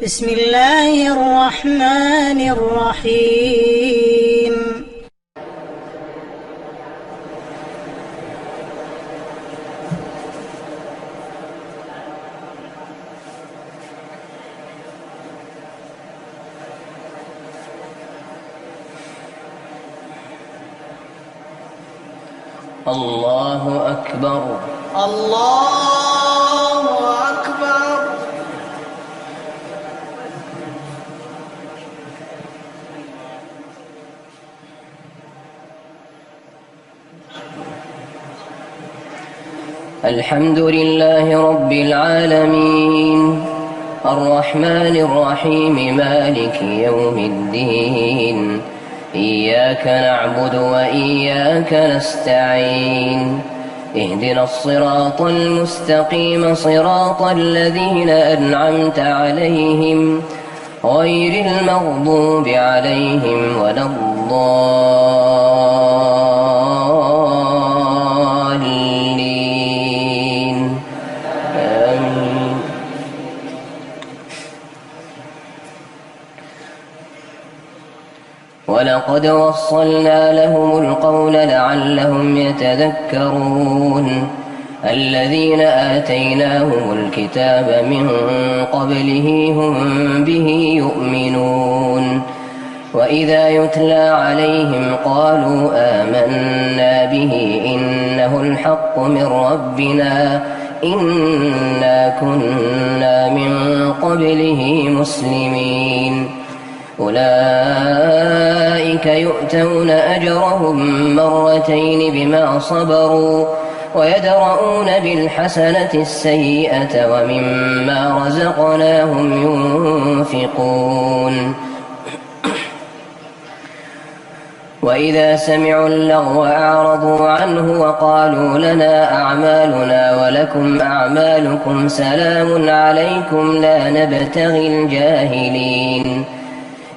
بسم الله الرحمن الرحيم. الله أكبر. الله أكبر. الحمد لله رب العالمين الرحمن الرحيم مالك يوم الدين إياك نعبد وإياك نستعين اهدنا الصراط المستقيم صراط الذين أنعمت عليهم غير المغضوب عليهم ولا الضالين آمين. ولقد وصلنا لهم القول لعلهم يتذكرون الذين آتيناهم الكتاب من قبله هم به يؤمنون وإذا يتلى عليهم قالوا آمنا به إنه الحق من ربنا إنا كنا من قبله مسلمين أولئك يؤتون أجرهم مرتين بما صبروا ويدرؤون بالحسنة السيئة ومما رزقناهم ينفقون وإذا سمعوا اللغو أعرضوا عنه وقالوا لنا أعمالنا ولكم أعمالكم سلام عليكم لا نبتغي الجاهلين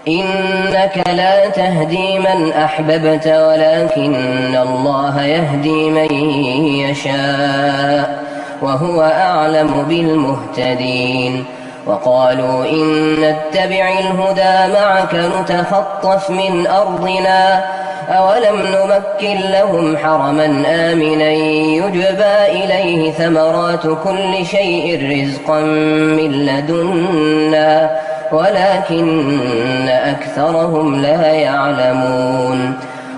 إنك لا تهدي من أحببت ولكن الله يهدي من يشاء وهو أعلم بالمهتدين وقالوا إن نتبع الهدى معك نتخطف من أرضنا أولم نمكن لهم حرما آمنا يجبى إليه ثمرات كل شيء رزقا من لدنا ولكن أكثرهم لا يعلمون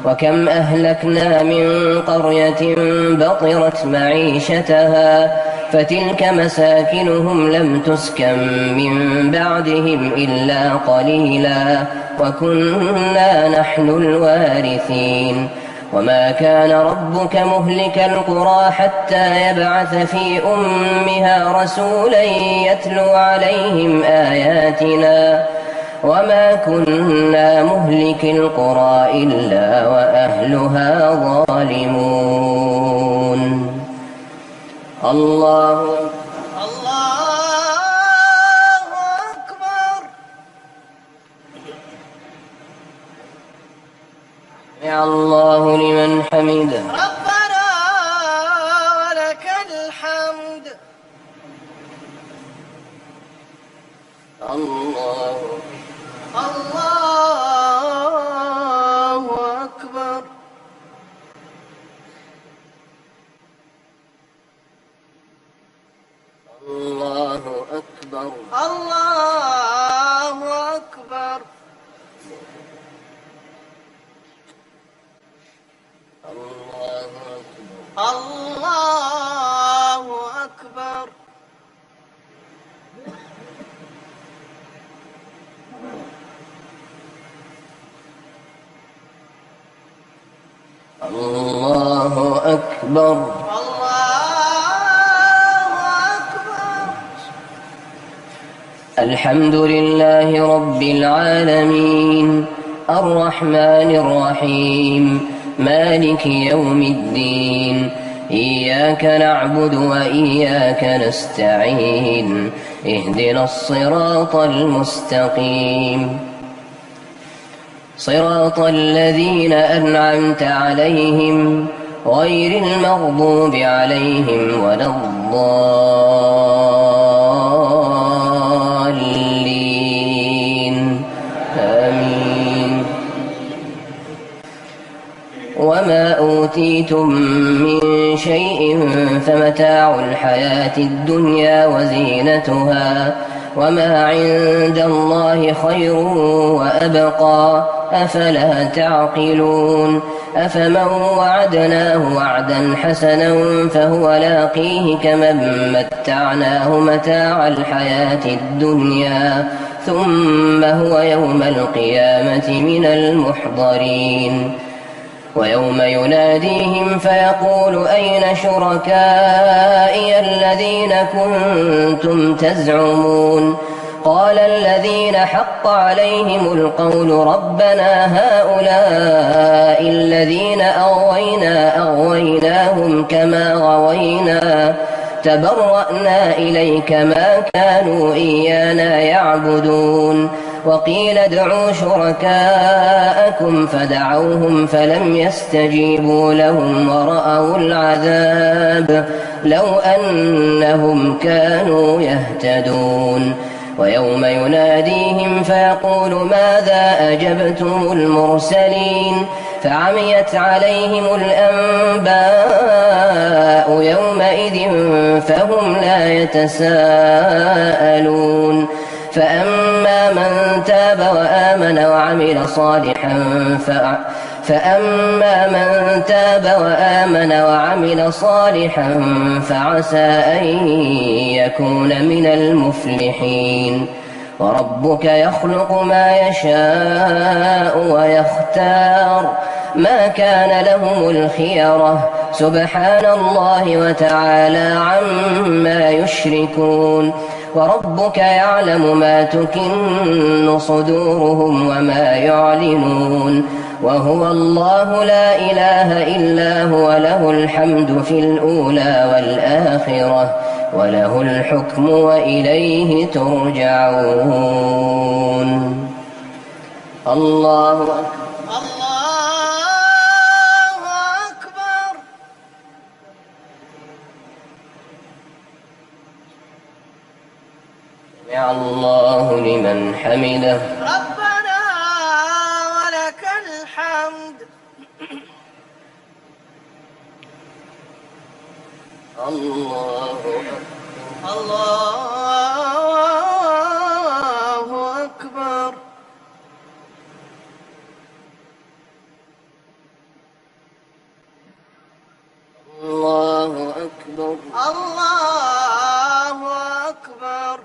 وكم أهلكنا من قرية بطرت معيشتها فتلك مساكنهم لم تسكن من بعدهم إلا قليلا وكنا نحن الوارثين وما كان ربك مهلك القرى حتى يبعث في أمها رسولا يتلو عليهم آياتنا وما كنا مهلك القرى إلا وأهلها ظالمون. الله أكبر. يا الله لمن حمده ربنا ولك الحمد. الله أكبر. الله أكبر. الله أكبر. الله أكبر. الله أكبر. الحمد لله رب العالمين الرحمن الرحيم مالك يوم الدين إياك نعبد وإياك نستعين اهدنا الصراط المستقيم صراط الذين أنعمت عليهم غير المغضوب عليهم ولا الضالين أوتيتم من شيء فمتاع الحياة الدنيا وزينتها وما عند الله خير وأبقى أفلا تعقلون أفمن وعدناه وعدا حسنا فهو لاقيه كمن متعناه متاع الحياة الدنيا ثم هو يوم القيامة من المحضرين ويوم يناديهم فيقول أين شركائي الذين كنتم تزعمون قال الذين حق عليهم القول ربنا هؤلاء الذين أغويناهم كما غوينا تبرأنا إليك ما كانوا إيانا يعبدون وقيل ادعوا شركاءكم فدعوهم فلم يستجيبوا لهم ورأوا العذاب لو أنهم كانوا يهتدون ويوم يناديهم فيقول ماذا أجبتم المرسلين فعميت عليهم الأنباء يومئذ فهم لا يتساءلون فأما من تاب وآمن وعمل صالحا فعسى أن يكون من المفلحين وربك يخلق ما يشاء ويختار ما كان لهم الخيرة سبحان الله وتعالى عما يشركون وربك يعلم ما تكن صدورهم وما يعلنون وهو الله لا إله إلا هو له الحمد في الأولى والآخرة وله الحكم وإليه ترجعون الله أكبر سمع الله لمن حمده ربنا ولك الحمد. الله أكبر. الله أكبر. الله أكبر. الله أكبر.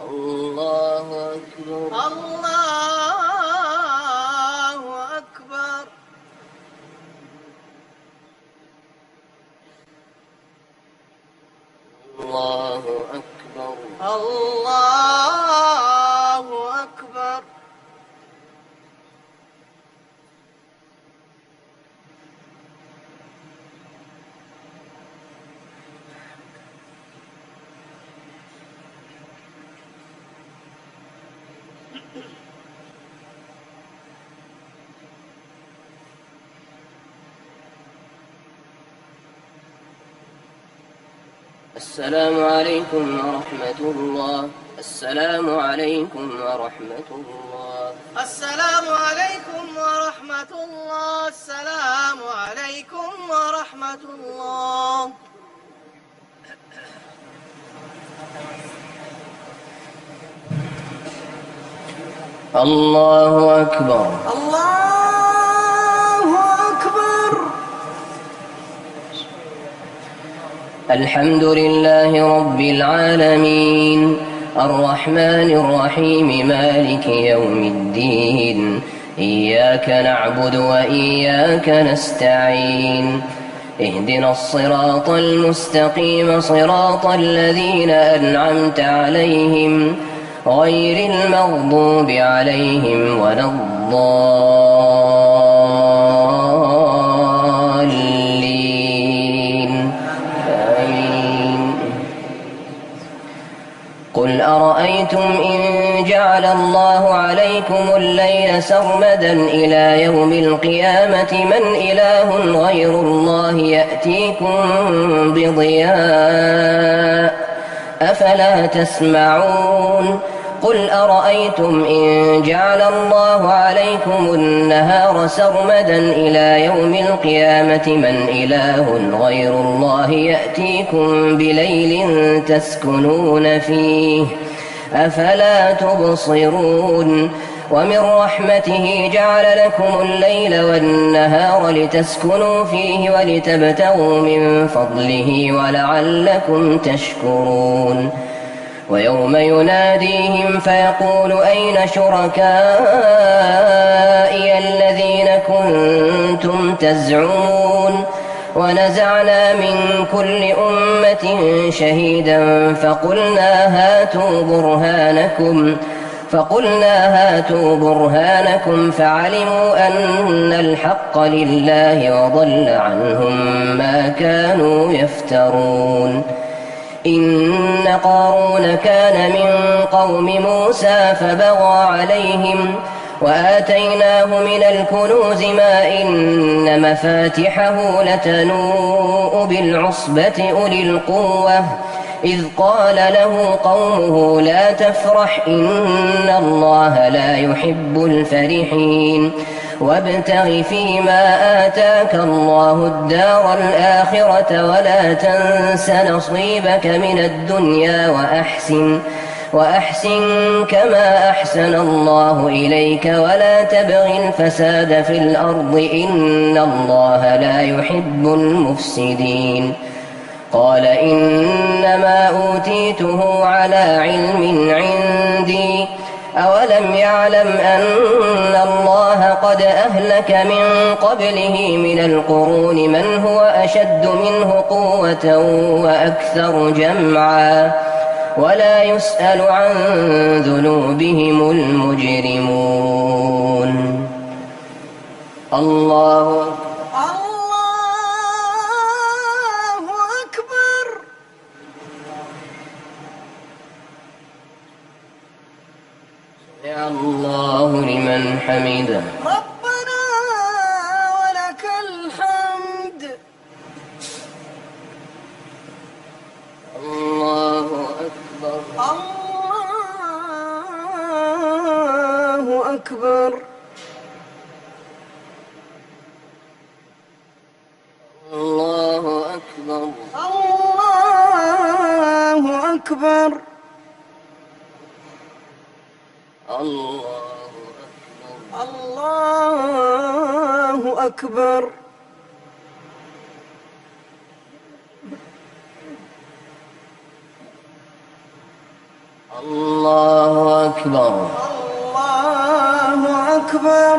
الله أكبر. الله أكبر. الله أكبر. السلام عليكم ورحمة الله. السلام عليكم ورحمة الله. السلام عليكم ورحمة الله. السلام عليكم ورحمة الله. الله أكبر. الله أكبر. الحمد لله رب العالمين الرحمن الرحيم مالك يوم الدين إياك نعبد وإياك نستعين اهدنا الصراط المستقيم صراط الذين أنعمت عليهم غير المغضوب عليهم ولا الضالين آمين. قل أرأيتم إن جعل الله عليكم الليل سرمدا إلى يوم القيامة من إله غير الله يأتيكم بضياء أفلا تسمعون قل أرأيتم إن جعل الله عليكم النهار سرمدا إلى يوم القيامة من إله غير الله يأتيكم بليل تسكنون فيه أفلا تبصرون ومن رحمته جعل لكم الليل والنهار لتسكنوا فيه ولتبتغوا من فضله ولعلكم تشكرون ويوم يناديهم فيقول أين شركائي الذين كنتم تزعمون ونزعنا من كل أمة شهيدا فقلنا هاتوا برهانكم فعلموا أن الحق لله وضل عنهم ما كانوا يفترون إن قارون كان من قوم موسى فبغى عليهم وآتيناه من الكنوز ما إن مفاتحه لتنوء بالعصبة أولي القوة إذ قال له قومه لا تفرح إن الله لا يحب الفرحين وابتغ فيما آتاك الله الدار الآخرة ولا تنس نصيبك من الدنيا وأحسن كما أحسن الله إليك ولا تبغ الفساد في الأرض إن الله لا يحب المفسدين قال إنما أوتيته على علم عندي أولم يعلم أن الله قد أهلك من قبله من القرون من هو أشد منه قوة وأكثر جمعا ولا يسأل عن ذنوبهم المجرمون الله أكبر. يا الله لمن حمده ربنا ولك الحمد. الله أكبر. الله أكبر. الله أكبر. الله أكبر. الله أكبر. الله أكبر. الله أكبر. الله أكبر.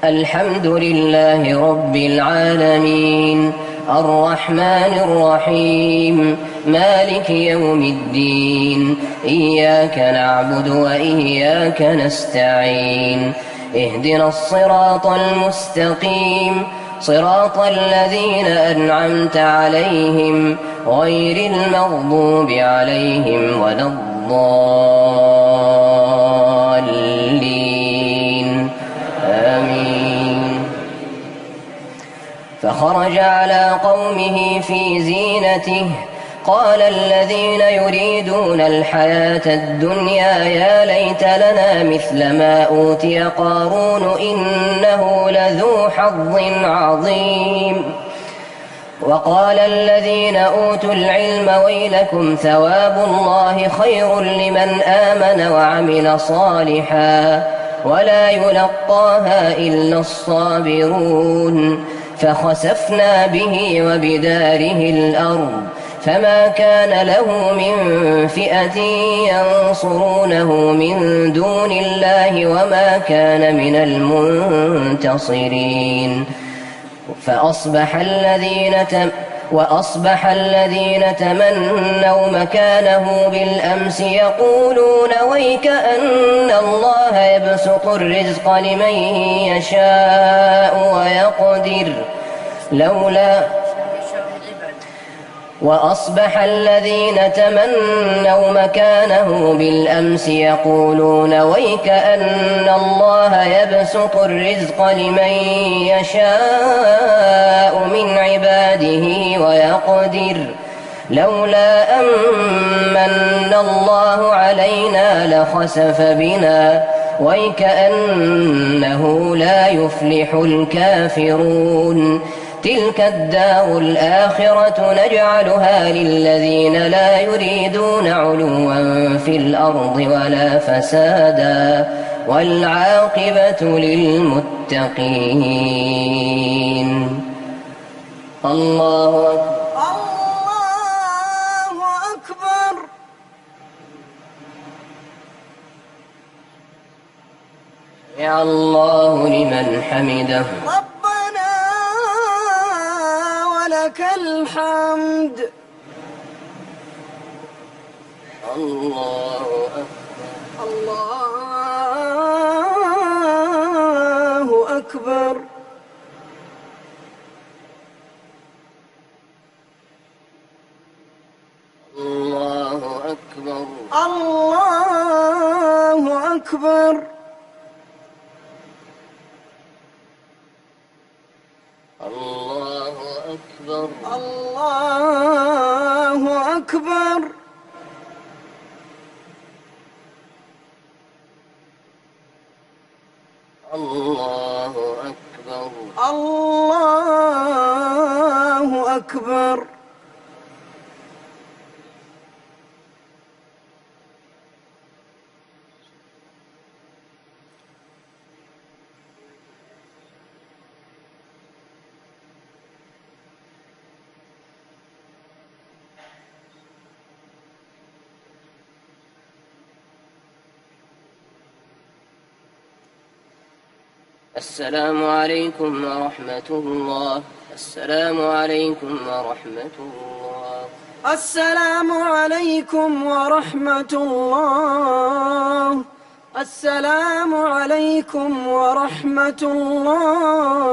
الحمد لله رب العالمين الرحمن الرحيم مالك يوم الدين إياك نعبد وإياك نستعين اهدنا الصراط المستقيم صراط الذين أنعمت عليهم غير المغضوب عليهم ولا الضالين آمين. فخرج على قومه في زينته قال الذين يريدون الحياة الدنيا يا ليت لنا مثل ما أوتي قارون إنه لذو حظ عظيم. وقال الذين أوتوا العلم ويلكم ثواب الله خير لمن آمن وعمل صالحا ولا يلقاها إلا الصابرون. فخسفنا به وبداره الأرض فما كان له من فئة ينصرونه من دون الله وما كان من المنتصرين. وأصبح الذين تمنوا مكانه بالأمس يقولون ويك أن الله يبسط الرزق لمن يشاء ويقدر وأصبح الذين تمنوا مكانه بالأمس يقولون ويك أن الله يبسط الرزق لمن يشاء من عباده ويقدر لولا أمن الله علينا أرادنا لخسف بنا ويكأنه لا يفلح الكافرون تلك الدار الآخرة نجعلها للذين لا يريدون علوا في الأرض ولا فسادا والعاقبة للمتقين. الله أكبر. الله أكبر. يا الله لمن حمده. ربنا ولك الحمد. الله أكبر. الله أكبر. الله أكبر. الله أكبر. الله أكبر. الله أكبر. الله أكبر. الله أكبر. السلام عليكم ورحمة الله. السلام عليكم ورحمة الله. السلام عليكم ورحمة الله. السلام عليكم ورحمة الله.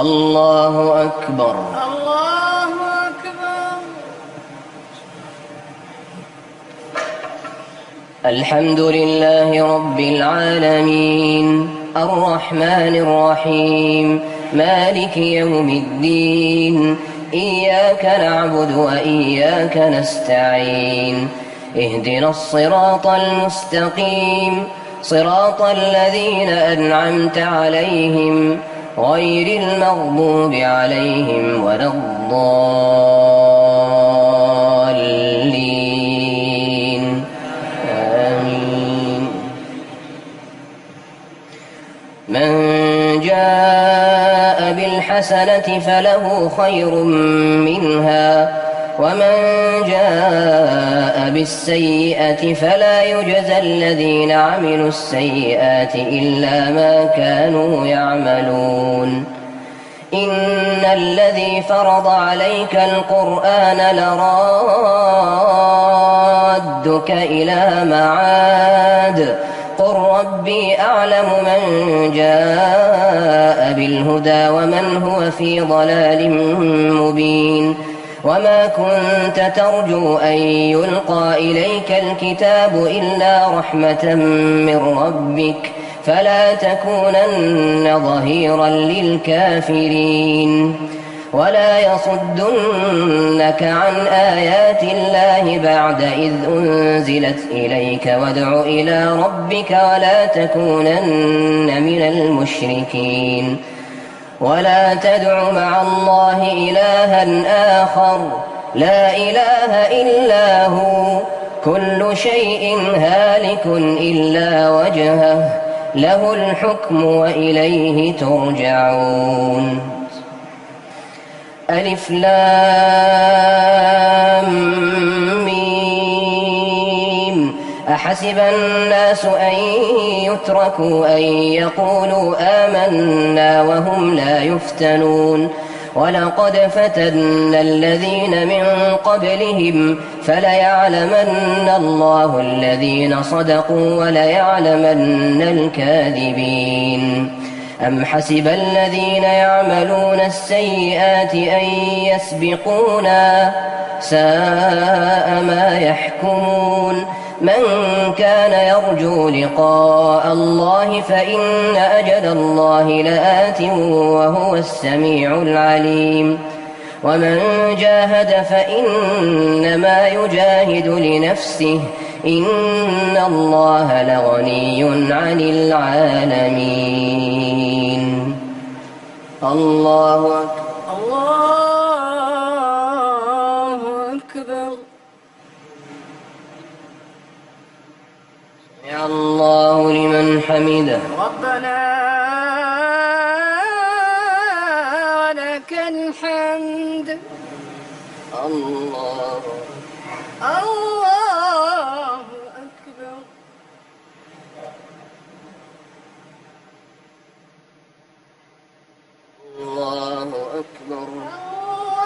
الله أكبر. الله أكبر. الحمد لله رب العالمين الرحمن الرحيم مالك يوم الدين إياك نعبد وإياك نستعين اهدنا الصراط المستقيم صراط الذين أنعمت عليهم غير المغضوب عليهم ولا الضالين آمين. من جاء بالحسنة فله خير منها ومن جاء بالسيئة فلا يجزى الذين عملوا السيئات إلا ما كانوا يعملون. إن الذي فرض عليك القرآن لرادك إلى معاد قل ربي أعلم من جاء بالهدى ومن هو في ضلال مبين. وما كنت ترجو أن يلقى إليك الكتاب إلا رحمة من ربك فلا تكونن ظهيرا للكافرين. ولا يصدنك عن آيات الله بعد إذ أنزلت إليك وادع إلى ربك ولا تكونن من المشركين. ولا تدع مع الله إلها آخر لا إله إلا هو كل شيء هالك إلا وجهه له الحكم وإليه ترجعون. ألف لام ميم أحسب الناس أن يتركوا أن يقولوا آمنا وهم لا يفتنون. ولقد فتنا الذين من قبلهم فليعلمن الله الذين صدقوا وليعلمن الكاذبين. أم حسب الذين يعملون السيئات أن يسبقونا ساء ما يحكمون. من كان يرجو لقاء الله فإن أجل الله لآت وهو السميع العليم. ومن جاهد فإنما يجاهد لنفسه إن الله لغني عن العالمين. الله أكبر. الله أكبر. سمع الله لمن حمده. ربنا ولك الحمد. الله أكبر. الله أكبر. الله أكبر.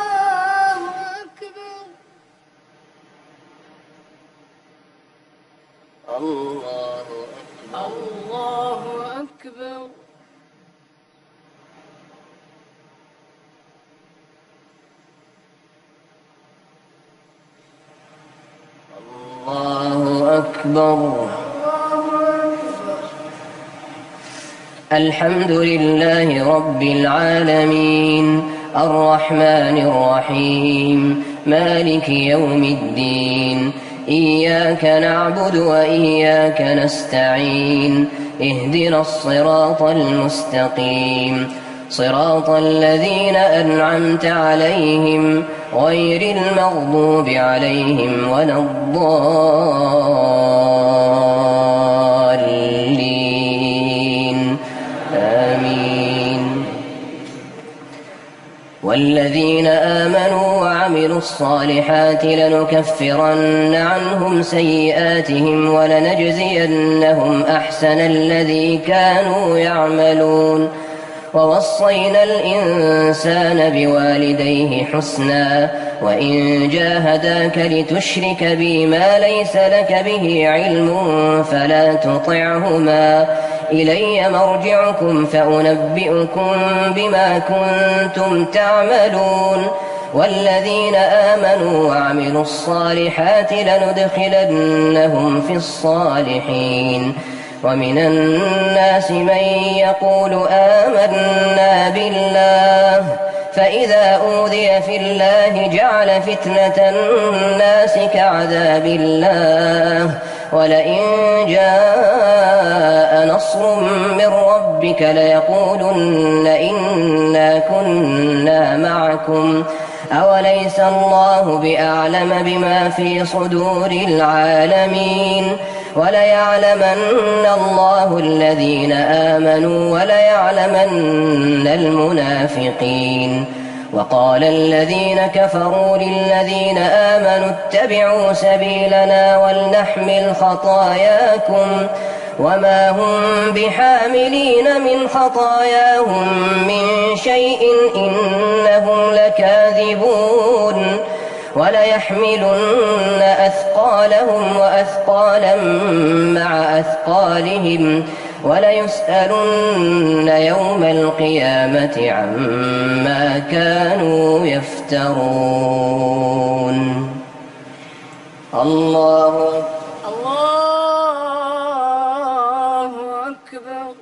الله أكبر. الله أكبر. الله أكبر. الحمد لله رب العالمين الرحمن الرحيم مالك يوم الدين إياك نعبد وإياك نستعين اهدنا الصراط المستقيم صراط الذين أنعمت عليهم غير المغضوب عليهم ولا الضالين آمين. والذين آمنوا وعملوا الصالحات لنكفرن عنهم سيئاتهم ولنجزينهم أحسن الذي كانوا يعملون. ووصينا الإنسان بوالديه حسنا وإن جاهداك لتشرك بي ما ليس لك به علم فلا تطعهما إلي مرجعكم فأنبئكم بما كنتم تعملون. والذين آمنوا وعملوا الصالحات لندخلنهم في الصالحين. ومن الناس من يقول آمنا بالله فإذا أوذي في الله جعل فتنة الناس كعذاب الله ولئن جاء نصر من ربك ليقولن إنا كنا معكم أوليس الله بأعلم بما في صدور العالمين. وليعلمن الله الذين آمنوا وليعلمن المنافقين. وقال الذين كفروا للذين آمنوا اتبعوا سبيلنا ولنحمل خطاياكم وما هم بحاملين من خطاياهم من شيء إنهم لكاذبون. وليحملن أثقالهم وأثقالا مع أثقالهم وليسألن يوم القيامة عما كانوا يفترون. الله أكبر.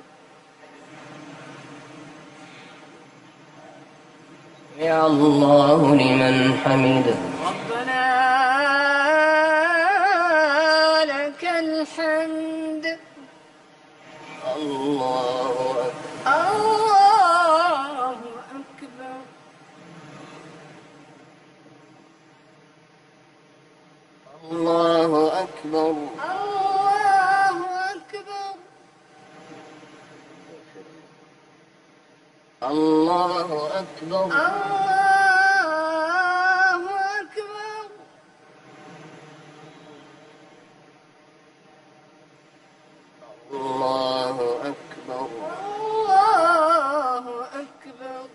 يا الله لمن حمده. ربنا لك الحمد. الله أكبر. الله أكبر. الله أكبر. الله أكبر. الله أكبر.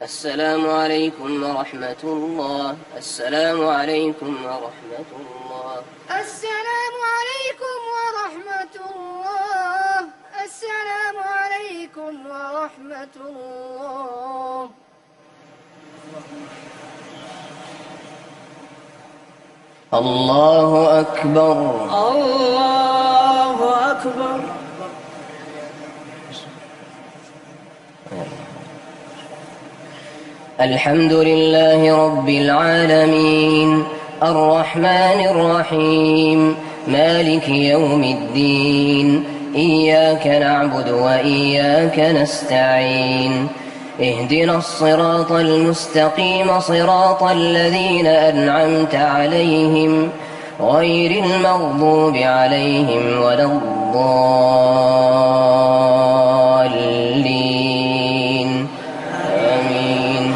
السلام عليكم ورحمة الله. السلام عليكم ورحمة الله. السلام عليكم الله أكبر. الله أكبر. الحمد لله رب العالمين الرحمن الرحيم مالك يوم الدين إياك نعبد وإياك نستعين اهدنا الصراط المستقيم صراط الذين أنعمت عليهم غير المغضوب عليهم ولا الضالين آمين.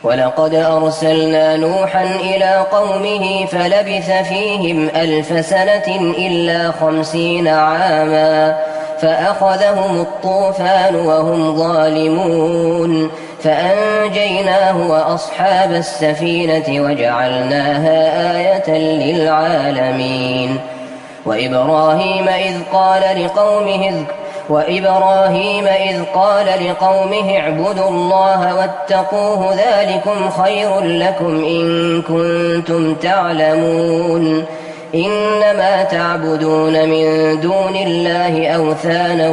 ولقد أرسلنا نوحا إلى قومه فلبث فيهم 1000 سنة إلا 50 عاما فأخذهم الطوفان وهم ظالمون فأنجيناه وأصحاب السفينة وجعلناها آية للعالمين. وإبراهيم إذ قال لقومه اعبدوا الله واتقوه ذلكم خير لكم إن كنتم تعلمون إنما تعبدون من دون الله أوثانا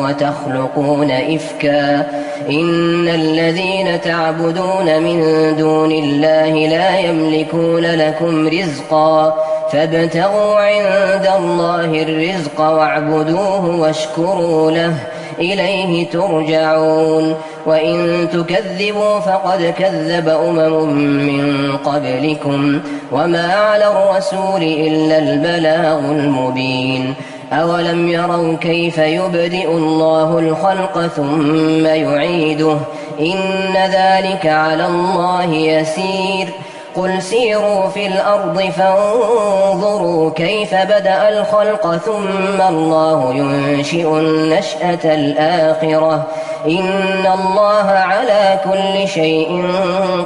وتخلقون إفكا إن الذين تعبدون من دون الله لا يملكون لكم رزقا فابتغوا عند الله الرزق واعبدوه واشكروا له إليه ترجعون. وإن تكذبوا فقد كذب أمم من قبلكم وما على الرسول إلا البلاغ المبين. أولم يروا كيف يبدئ الله الخلق ثم يعيده إن ذلك على الله يسير. قل سيروا في الأرض فانظروا كيف بدأ الخلق ثم الله ينشئ النشأة الآخرة إن الله على كل شيء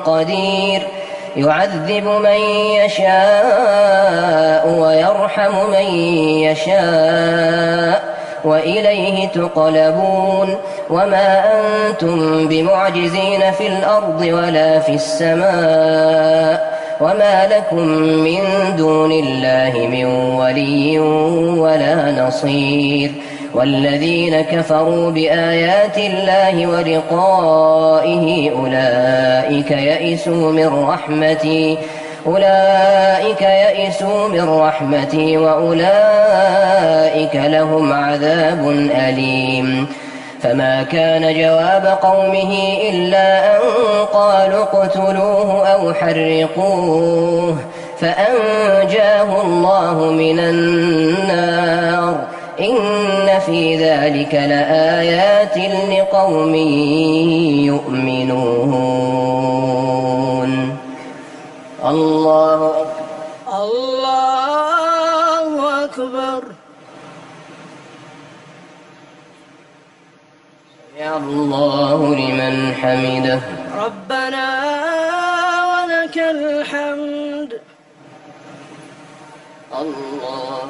قدير. يعذب من يشاء ويرحم من يشاء وإليه تقلبون. وما أنتم بمعجزين في الأرض ولا في السماء وما لكم من دون الله من ولي ولا نصير. والذين كفروا بآيات الله ولقائه أولئك يئسوا من رحمتي وأولئك لهم عذاب أليم. فما كان جواب قومه إلا أن قالوا اقتلوه أو حرقوه فأنجاه الله من النار إن في ذلك لآيات لقوم يؤمنون. الله أكبر. الله أكبر. سمع الله لمن حمده. ربنا ولك الحمد. الله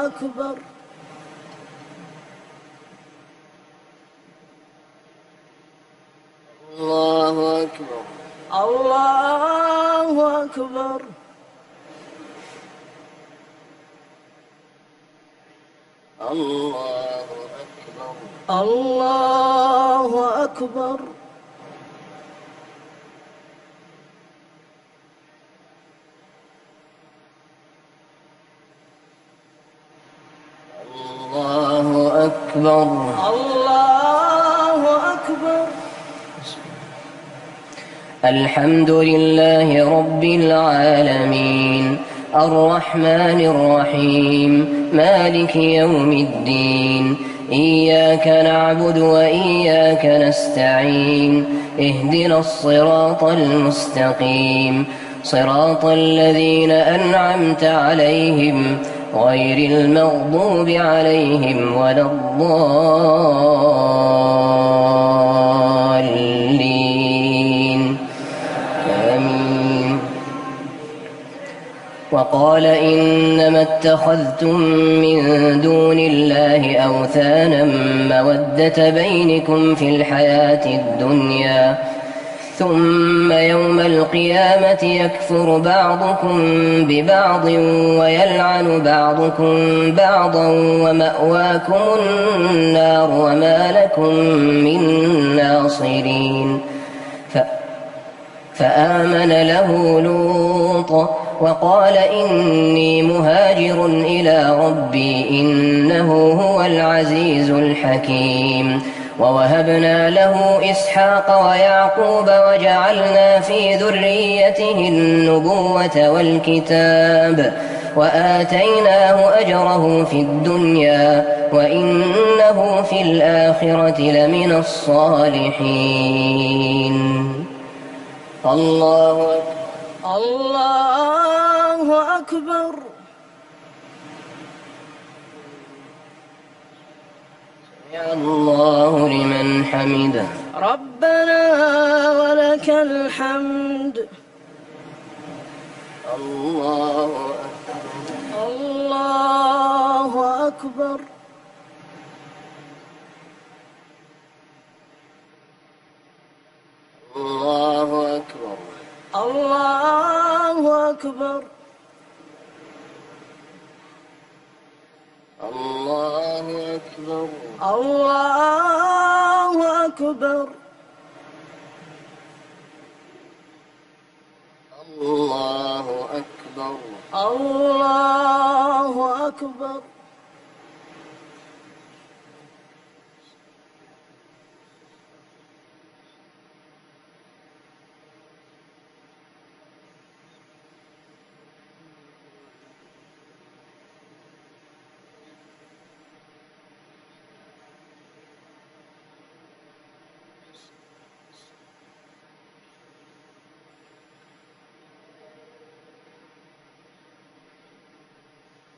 أكبر. الله أكبر. الله أكبر. الله أكبر. الله أكبر. الله أكبر. الله أكبر. الحمد لله رب العالمين الرحمن الرحيم مالك يوم الدين إياك نعبد وإياك نستعين اهدنا الصراط المستقيم صراط الذين أنعمت عليهم غير المغضوب عليهم ولا الضالين آمين. وقال إنما اتخذتم من دون الله أوثانا مودة بينكم في الحياة الدنيا ثم يوم القيامة يكفر بعضكم ببعض ويلعن بعضكم بعضا ومأواكم النار وما لكم من ناصرين. فآمن له لوط وقال إني مهاجر إلى ربي إنه هو العزيز الحكيم. ووهبنا له إسحاق ويعقوب وجعلنا في ذريته النبوة والكتاب وآتيناه أجره في الدنيا وإنه في الآخرة لمن الصالحين. الله أكبر. الله لمن حمده. ربنا ولك الحمد. الله أكبر. الله أكبر. الله أكبر. الله أكبر. الله أكبر. الله أكبر. الله أكبر.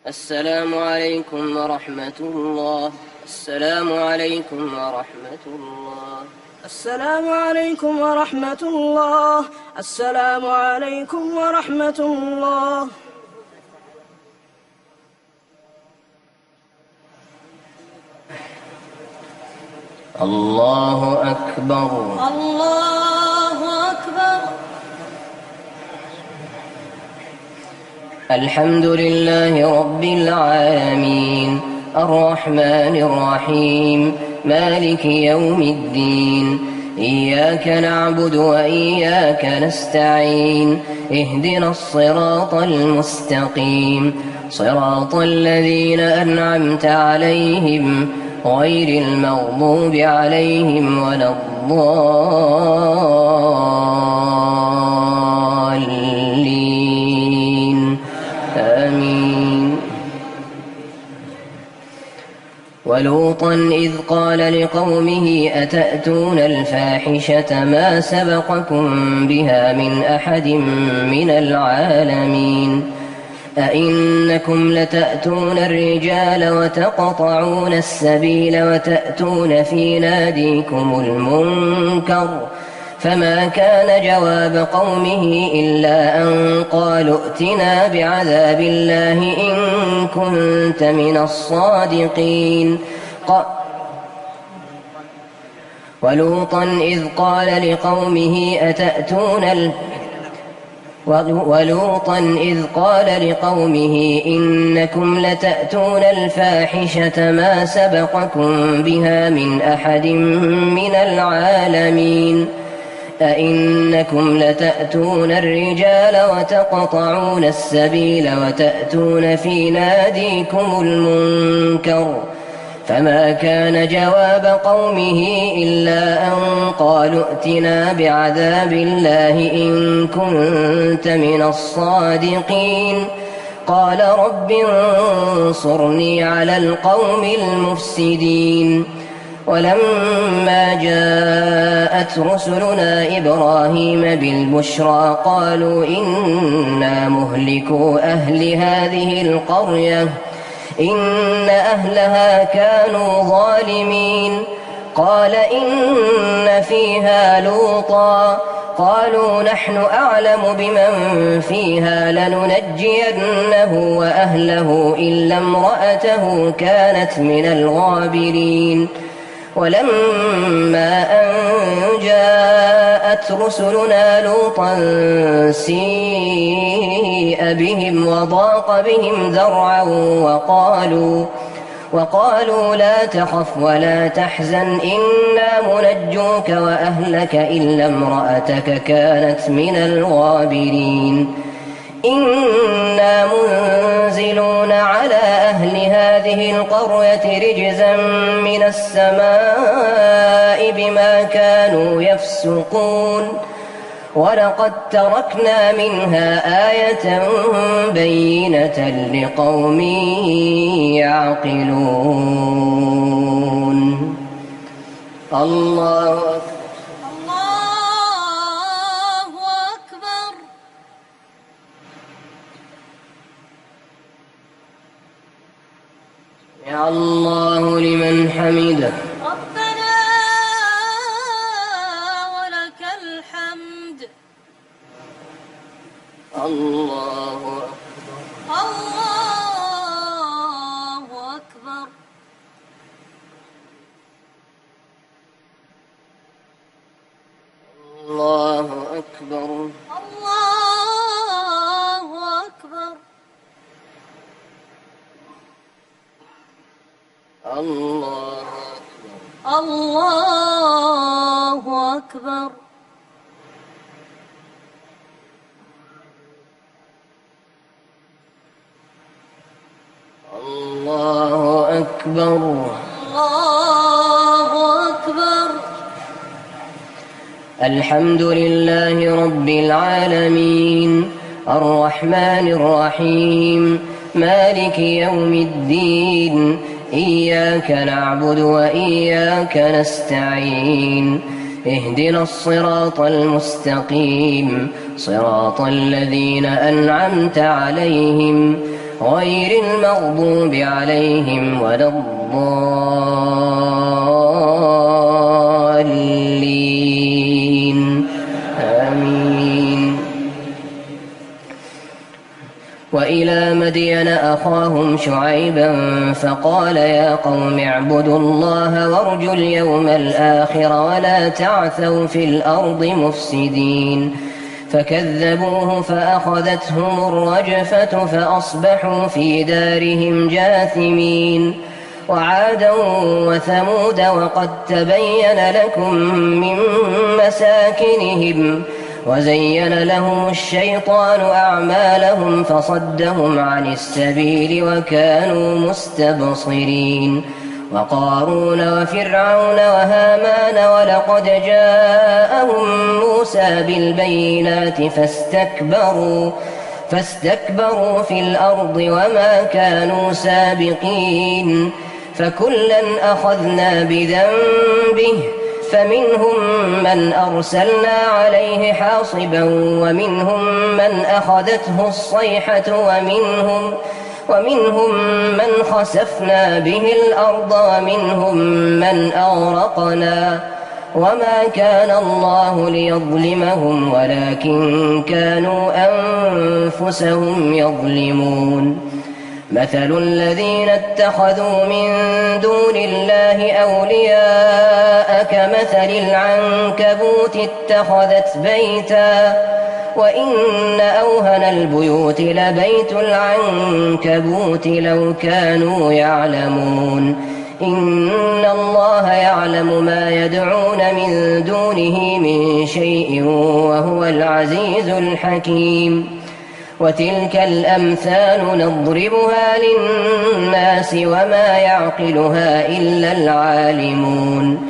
السلام عليكم ورحمة الله. السلام عليكم ورحمة الله. السلام عليكم ورحمة الله. السلام عليكم ورحمة الله. الله أكبر. الله أكبر. الحمد لله رب العالمين الرحمن الرحيم مالك يوم الدين إياك نعبد وإياك نستعين اهدنا الصراط المستقيم صراط الذين أنعمت عليهم غير المغضوب عليهم ولا الضالين آمين. ولوطا إذ قال لقومه أتأتون الفاحشة ما سبقكم بها من أحد من العالمين أئنكم لتأتون الرجال وتقطعون السبيل وتأتون في ناديكم المنكر فما كان جواب قومه إلا أن قالوا ائتنا بعذاب الله إن كنت من الصادقين. ولوطا إذ قال لقومه إنكم لتأتون الفاحشة ما سبقكم بها من أحد من العالمين أئنكم لتأتون الرجال وتقطعون السبيل وتأتون في ناديكم المنكر فما كان جواب قومه إلا أن قالوا ائتنا بعذاب الله إن كنت من الصادقين. قال رب انصرني على القوم المفسدين. ولما جاءت رسلنا إبراهيم بالبشرى قالوا إنا مهلكو أهل هذه القرية إن أهلها كانوا ظالمين. قال إن فيها لوطا قالوا نحن أعلم بمن فيها لننجينه وأهله إلا امرأته كانت من الغابرين ولما أن جاءت رسلنا لوطا سيء بهم وضاق بهم ذرعا وقالوا لا تخف ولا تحزن إنا منجوك وأهلك إلا امرأتك كانت من الغابرين إنا منزلون على أهل هذه القرية رجزا من السماء بما كانوا يفسقون ولقد تركنا منها آية بينة لقوم يعقلون. الله أكبر. الله أكبر. يا الله لمن حمده. ربنا ولك الحمد. الله أكبر. الله أكبر. الله أكبر. الله أكبر. الله أكبر. الله أكبر. الله أكبر. الله أكبر. الحمد لله رب العالمين الرحمن الرحيم مالك يوم الدين إياك نعبد وإياك نستعين اهدنا الصراط المستقيم صراط الذين أنعمت عليهم غير المغضوب عليهم ولا الضالين آمين. وإلى مدين أخاهم شعيبا فقال يا قوم اعبدوا الله وارجوا اليوم الآخر ولا تعثوا في الأرض مفسدين فكذبوه فأخذتهم الرجفة فأصبحوا في دارهم جاثمين وعادا وثمود وقد تبين لكم من مساكنهم وزين لهم الشيطان أعمالهم فصدهم عن السبيل وكانوا مستبصرين وقارون وفرعون وهامان ولقد جاءهم موسى بالبينات فاستكبروا في الأرض وما كانوا سابقين فكلا أخذنا بذنبه فمنهم من أرسلنا عليه حاصبا ومنهم من أخذته الصيحة ومنهم من خسفنا به الأرض ومنهم من أغرقنا وما كان الله ليظلمهم ولكن كانوا أنفسهم يظلمون مثل الذين اتخذوا من دون الله أولياء كمثل العنكبوت اتخذت بيتا وإن أوهن البيوت لبيت العنكبوت لو كانوا يعلمون إن الله يعلم ما يدعون من دونه من شيء وهو العزيز الحكيم وتلك الأمثال نضربها للناس وما يعقلها إلا العالمون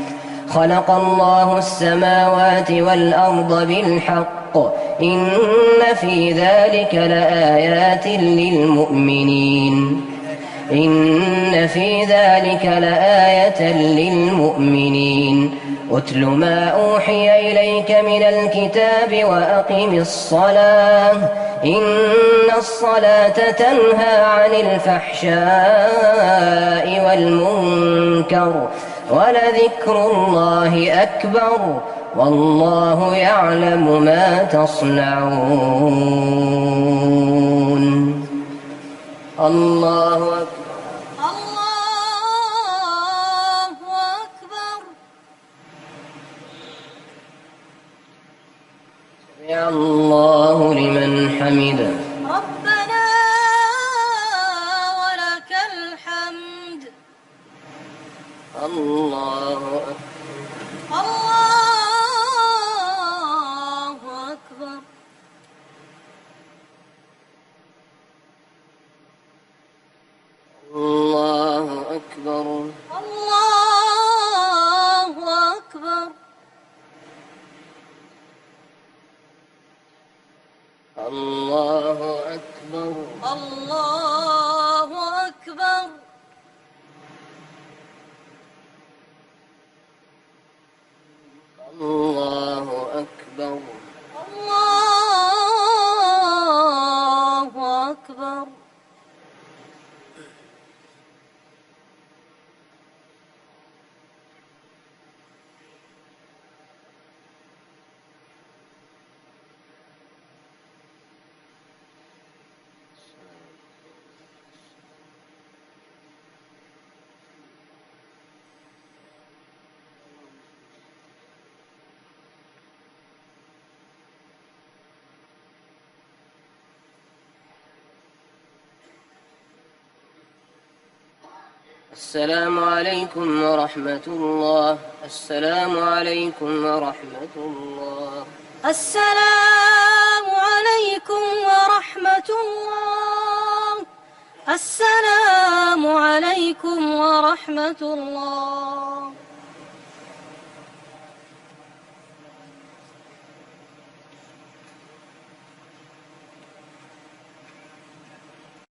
خلق الله السماوات والأرض بالحق إن في ذلك لآيات للمؤمنين إن في ذلك لآية للمؤمنين أتل ما أوحي إليك من الكتاب وأقم الصلاة إن الصلاة تنهى عن الفحشاء والمنكر ولذكر الله أكبر والله يعلم ما تصنعون. الله أكبر. الله أكبر. سمع الله لمن حمده. ربنا ولك الحمد. الله أكبر. الله أكبر. الله أكبر. الله أكبر. الله أكبر. الله أكبر. الله أكبر. الله أكبر. السلام عليكم ورحمة الله. السلام عليكم ورحمة الله. السلام عليكم ورحمة الله. السلام عليكم ورحمة الله.